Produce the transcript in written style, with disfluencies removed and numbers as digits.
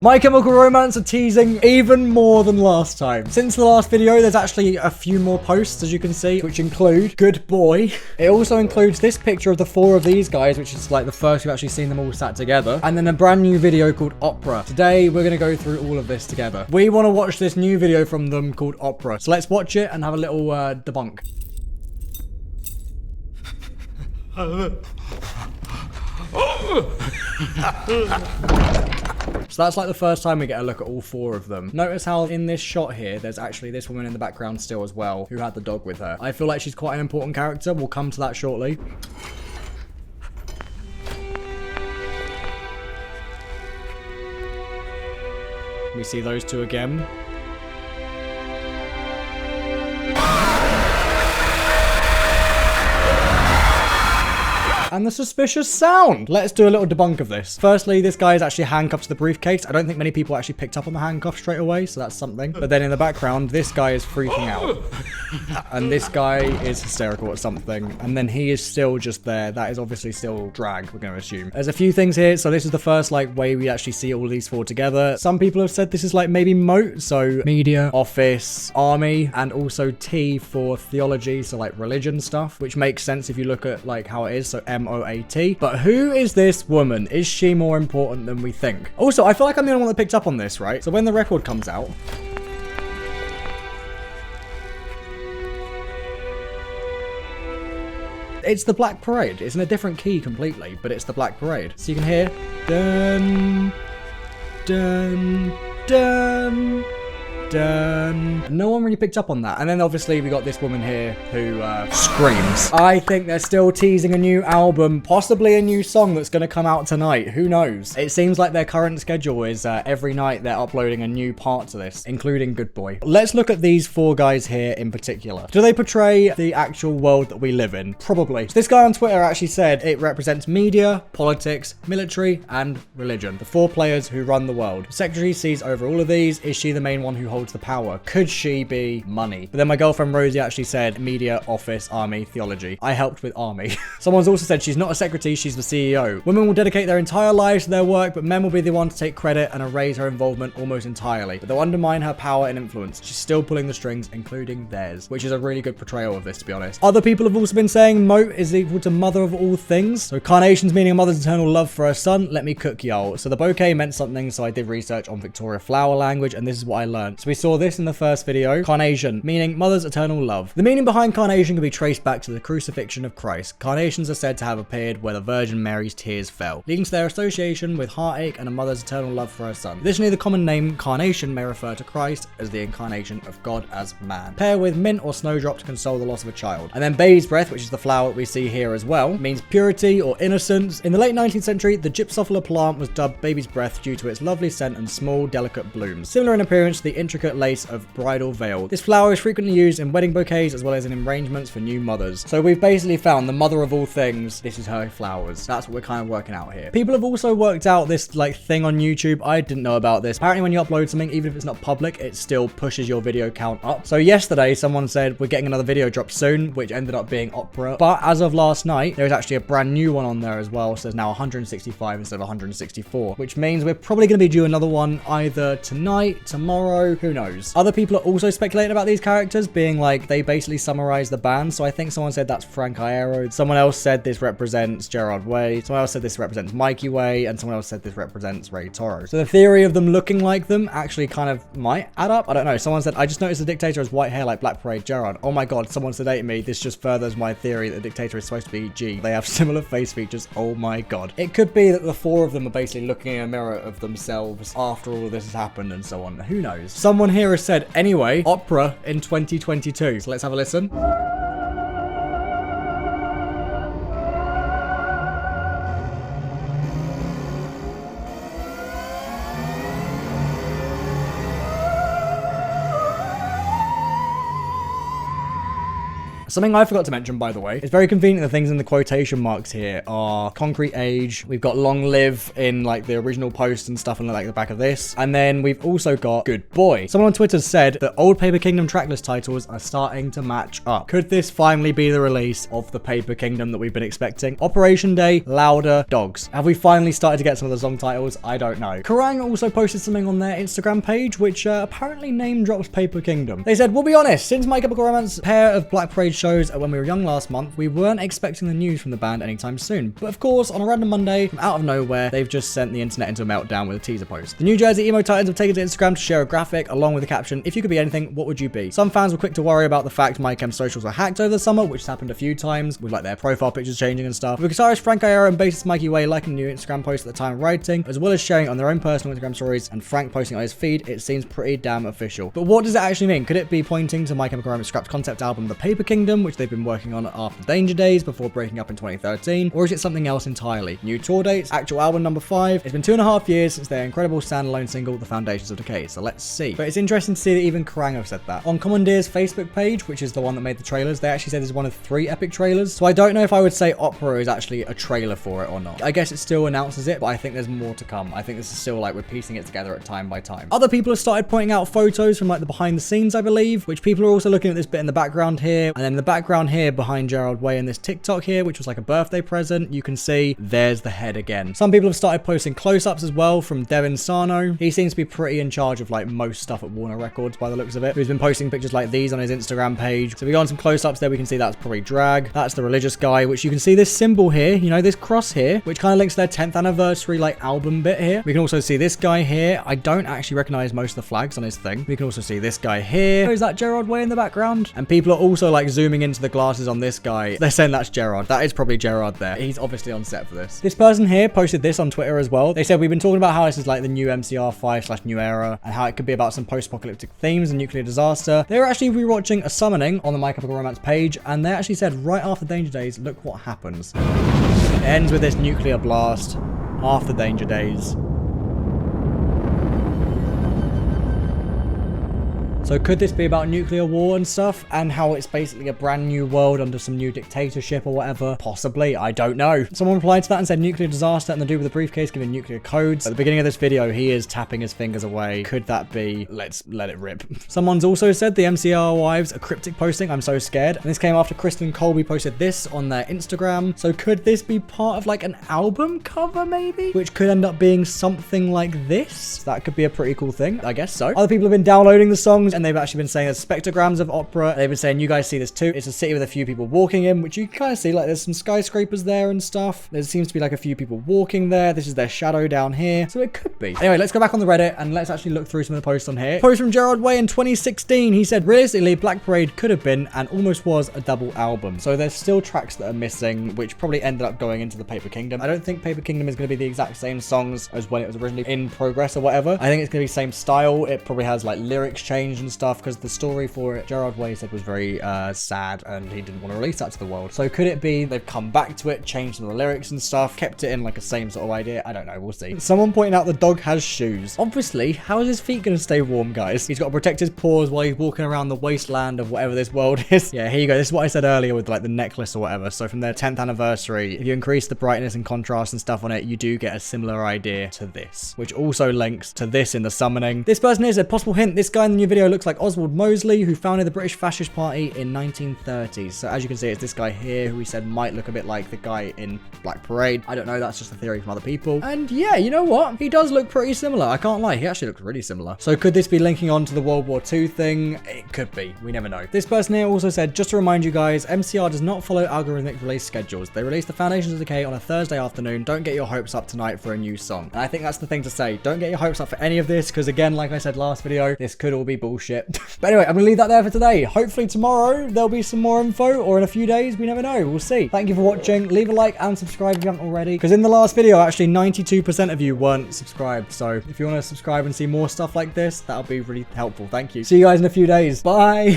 My Chemical Romance are teasing even more than last time. Since the last video, there's actually a few more posts, as you can see, which include Good Boy. It also includes this picture of the 4 of these guys, which is like the first we've actually seen them all sat together. And then a brand new video called Opera. Today, we're going to go through all of this together. We want to watch this new video from them called Opera. So let's watch it and have a little debunk. So that's like the first time we get a look at all 4 of them. Notice how in this shot here, there's actually this woman in the background still as well, who had the dog with her. I feel like she's quite an important character. We'll come to that shortly. We see those 2 again. And the suspicious sound. Let's do a little debunk of this. Firstly, this guy is actually handcuffed to the briefcase. I don't think many people actually picked up on the handcuff straight away, so that's something. But then in the background, this guy is freaking out. And this guy is hysterical at something. And then he is still just there. That is obviously still drag, we're going to assume. There's a few things here. So this is the first like way we actually see all these 4 together. Some people have said this is like maybe MOAT. So media, office, army, and also T for theology. So like religion stuff, which makes sense if you look at like how it is. So MOAT. But who is this woman? Is she more important than we think? Also, I feel like I'm the only one that picked up on this, right? So when the record comes out, it's the Black Parade. It's in a different key completely, but it's the Black Parade. So you can hear dun, dun, dun, dun. No one really picked up on that. And then obviously we got this woman here who screams. I think they're still teasing a new album, possibly a new song that's going to come out tonight. Who knows? It seems like their current schedule is every night they're uploading a new part to this, including Good Boy. Let's look at these 4 guys here in particular. Do they portray the actual world that we live in? Probably. So this guy on Twitter actually said it represents media, politics, military, and religion. The 4 players who run the world. The secretary sees over all of these. Is she the main one who holds the power? Could she be money? But then my girlfriend Rosie actually said media, office, army, theology. I helped with army. Someone's also said she's not a secretary, she's the CEO. Women will dedicate their entire lives to their work, but men will be the one to take credit and erase her involvement almost entirely. But they'll undermine her power and influence. She's still pulling the strings, including theirs, which is a really good portrayal of this, to be honest. Other people have also been saying MOAT is equal to mother of all things. So carnations meaning a mother's eternal love for her son. Let me cook y'all. So the bouquet meant something, so I did research on Victoria flower language, and this is what I learned. So we saw this in the first video. Carnation, meaning mother's eternal love. The meaning behind carnation can be traced back to the crucifixion of Christ. Carnations are said to have appeared where the Virgin Mary's tears fell, leading to their association with heartache and a mother's eternal love for her son. Additionally, the common name carnation may refer to Christ as the incarnation of God as man. Pair with mint or snowdrop to console the loss of a child. And then baby's breath, which is the flower we see here as well, means purity or innocence. In the late 19th century, the gypsophila plant was dubbed baby's breath due to its lovely scent and small, delicate blooms, similar in appearance to the intricate lace of bridal veil. This flower is frequently used in wedding bouquets as well as in arrangements for new mothers. So we've basically found the mother of all things. This is her flowers. That's what we're kind of working out here. People have also worked out this like thing on YouTube. I didn't know about this. Apparently when you upload something, even if it's not public, it still pushes your video count up. So yesterday someone said we're getting another video dropped soon, which ended up being Opera. But as of last night, there's actually a brand new one on there as well. So there's now 165 instead of 164, which means we're probably going to be due another one either tonight, tomorrow, who knows. Other people are also speculating about these characters being like they basically summarize the band. So I think someone said that's Frank Iero. Someone else said this represents Gerard Way. Someone else said this represents Mikey Way, and someone else said this represents Ray Toro. So the theory of them looking like them actually kind of might add up. I don't know. Someone said I just noticed the dictator has white hair like Black Parade Gerard. Oh my god, someone sedated me. This just furthers my theory that the dictator is supposed to be G. They have similar face features. Oh my god. It could be that the 4 of them are basically looking in a mirror of themselves after all of this has happened and so on. Who knows? Someone here has said anyway, Opera in 2022. So let's have a listen. Something I forgot to mention, by the way, it's very convenient the things in the quotation marks here are Concrete Age. We've got Long Live in like the original post and stuff on like the back of this. And then we've also got Good Boy. Someone on Twitter said that old Paper Kingdom tracklist titles are starting to match up. Could this finally be the release of the Paper Kingdom that we've been expecting? Operation Day, Louder, Dogs. Have we finally started to get some of the song titles? I don't know. Kerrang also posted something on their Instagram page, which apparently name drops Paper Kingdom. They said, we'll be honest, since My Chemical Romance pair of Black Parade shows when we were young last month, we weren't expecting the news from the band anytime soon. But of course, on a random Monday, from out of nowhere, they've just sent the internet into a meltdown with a teaser post. The New Jersey Emo Titans have taken to Instagram to share a graphic along with the caption, if you could be anything, what would you be? Some fans were quick to worry about the fact My Chem's socials were hacked over the summer, which has happened a few times, with like their profile pictures changing and stuff. With guitarist Frank Iero and bassist Mikey Way liking the new Instagram post at the time of writing, as well as sharing it on their own personal Instagram stories and Frank posting on his feed, it seems pretty damn official. But what does it actually mean? Could it be pointing to My Chemical Romance scrapped concept album The Paper Kingdom, which they've been working on after Danger Days before breaking up in 2013, or is it something else entirely? New tour dates, actual album number 5. It's been 2.5 years since their incredible standalone single The Foundations of Decay, so let's see. But it's interesting to see that even Kerrang have said that. On Commandeer's Facebook page, which is the one that made the trailers, they actually said this is one of 3 epic trailers, so I don't know if I would say Opera is actually a trailer for it or not. I guess it still announces it, but I think there's more to come. I think this is still like we're piecing it together at time by time. Other people have started pointing out photos from like the behind the scenes, I believe, which people are also looking at this bit in the background here, and then the background here behind Gerard Way in this TikTok here, which was like a birthday present. You can see there's the head again. Some people have started posting close-ups as well from Devin Sarno. He seems to be pretty in charge of like most stuff at Warner Records by the looks of it. He's been posting pictures like these on his Instagram page. So we go on some close-ups there, we can see that's probably Drag. That's the religious guy, which you can see this symbol here, you know, this cross here, which kind of links to their 10th anniversary like album bit here. We can also see this guy here. I don't actually recognize most of the flags on his thing. We can also see this guy here. Is that Gerard Way in the background? And people are also like zooming into the glasses on this guy. They're saying that's Gerard. That is probably Gerard there. He's obviously on set for this. This person here posted this on Twitter as well. They said, we've been talking about how this is like the new MCR5/new era and how it could be about some post-apocalyptic themes and nuclear disaster. They were actually rewatching a summoning on the My Chemical Romance page, and they actually said right after Danger Days, look what happens. It ends with this nuclear blast after Danger Days. So could this be about nuclear war and stuff, and how it's basically a brand new world under some new dictatorship or whatever? Possibly, I don't know. Someone replied to that and said nuclear disaster and the dude with the briefcase giving nuclear codes. At the beginning of this video, he is tapping his fingers away. Could that be? Let's let it rip. Someone's also said the MCR wives are cryptic posting, I'm so scared. And this came after Kristen Colby posted this on their Instagram. So could this be part of like an album cover maybe? Which could end up being something like this. That could be a pretty cool thing, I guess so. Other people have been downloading the songs, and they've actually been saying there's spectrograms of Opera. They've been saying you guys see this too. It's a city with a few people walking in, which you can kind of see, like there's some skyscrapers there and stuff. There seems to be like a few people walking there. This is their shadow down here, so it could be. Anyway, let's go back on the Reddit and let's actually look through some of the posts on here. Post from Gerard Way in 2016. He said realistically Black Parade could have been and almost was a double album, so there's still tracks that are missing, which probably ended up going into the Paper Kingdom. I don't think Paper Kingdom is going to be the exact same songs as when it was originally in progress or whatever. I think it's going to be same style. It probably has like lyrics changed and stuff, because the story for it, Gerard Way said, was very sad and he didn't want to release that to the world. So could it be they've come back to it, changed some of the lyrics and stuff, kept it in like a same sort of idea? I don't know, we'll see. Someone pointing out the dog has shoes. Obviously, how is his feet going to stay warm, guys? He's got to protect his paws while he's walking around the wasteland of whatever this world is. Yeah, here you go. This is what I said earlier with like the necklace or whatever. So from their 10th anniversary, if you increase the brightness and contrast and stuff on it, you do get a similar idea to this, which also links to this in the summoning. This person here said, possible hint, this guy in the new video looks like Oswald Mosley, who founded the British Fascist Party in 1930s. So as you can see, it's this guy here who we said might look a bit like the guy in Black Parade. I don't know, that's just a theory from other people. And yeah, you know what? He does look pretty similar. I can't lie, he actually looks really similar. So could this be linking on to the World War II thing? It could be, we never know. This person here also said, just to remind you guys, MCR does not follow algorithmic release schedules. They release the Foundations of Decay on a Thursday afternoon. Don't get your hopes up tonight for a new song. And I think that's the thing to say. Don't get your hopes up for any of this, because again, like I said last video, this could all be bullshit. But anyway, I'm gonna leave that there for today. Hopefully tomorrow there'll be some more info, or in a few days, we never know. We'll see. Thank you for watching. Leave a like and subscribe if you haven't already, because in the last video, actually 92% of you weren't subscribed. So if you want to subscribe and see more stuff like this, that'll be really helpful. Thank you. See you guys in a few days. Bye.